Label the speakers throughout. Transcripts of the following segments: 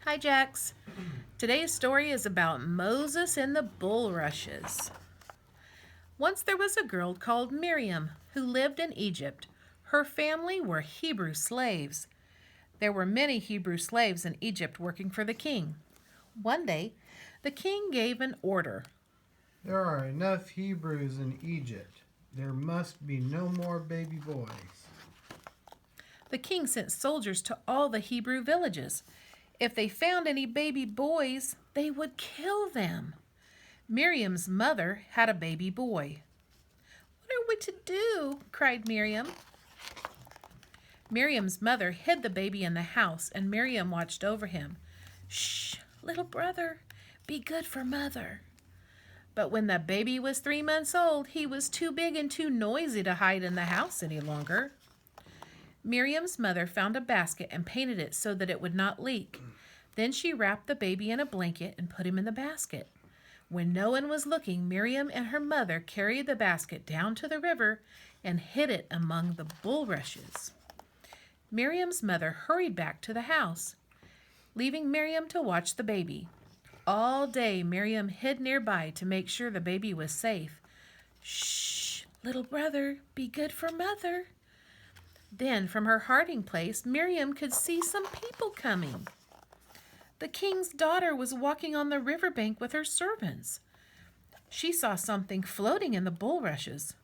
Speaker 1: Hi, Jax. Today's story is about Moses and the bulrushes. Once there was a girl called Miriam who lived in Egypt. Her family were Hebrew slaves. There were many Hebrew slaves in Egypt working for the king. One day, the king gave an order.
Speaker 2: There are enough Hebrews in Egypt. There must be no more baby boys.
Speaker 1: The king sent soldiers to all the Hebrew villages. If they found any baby boys, they would kill them. Miriam's mother had a baby boy. What are we to do? Cried Miriam. Miriam's mother hid the baby in the house, and Miriam watched over him. Shh, little brother, be good for mother. But when the baby was 3 months old, he was too big and too noisy to hide in the house any longer. Miriam's mother found a basket and painted it so that it would not leak. Then she wrapped the baby in a blanket and put him in the basket. When no one was looking, Miriam and her mother carried the basket down to the river and hid it among the bulrushes. Miriam's mother hurried back to the house, leaving Miriam to watch the baby. All day, Miriam hid nearby to make sure the baby was safe. Shh, little brother, be good for mother. Then, from her hiding place, Miriam could see some people coming. The king's daughter was walking on the riverbank with her servants. She saw something floating in the bulrushes.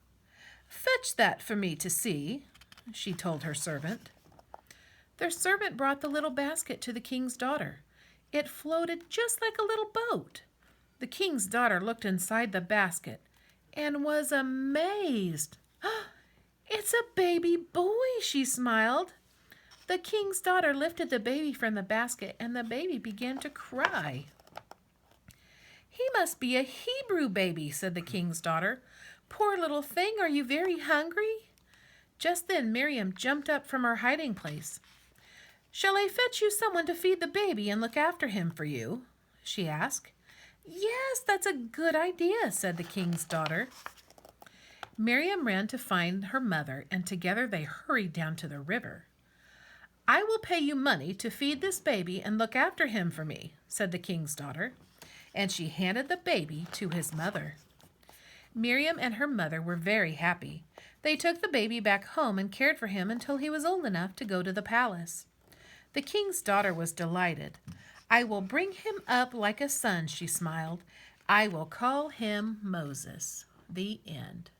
Speaker 1: Fetch that for me to see, she told her servant. Their servant brought the little basket to the king's daughter. It floated just like a little boat. The king's daughter looked inside the basket and was amazed. It's a baby boy, she smiled. The king's daughter lifted the baby from the basket, and the baby began to cry. He must be a Hebrew baby, said the king's daughter. Poor little thing, are you very hungry? Just then Miriam jumped up from her hiding place. Shall I fetch you someone to feed the baby and look after him for you? She asked. Yes, that's a good idea, said the king's daughter. Miriam ran to find her mother, and together they hurried down to the river. I will pay you money to feed this baby and look after him for me, said the king's daughter, and she handed the baby to his mother. Miriam and her mother were very happy. They took the baby back home and cared for him until he was old enough to go to the palace. The king's daughter was delighted. I will bring him up like a son, she smiled. I will call him Moses. The end.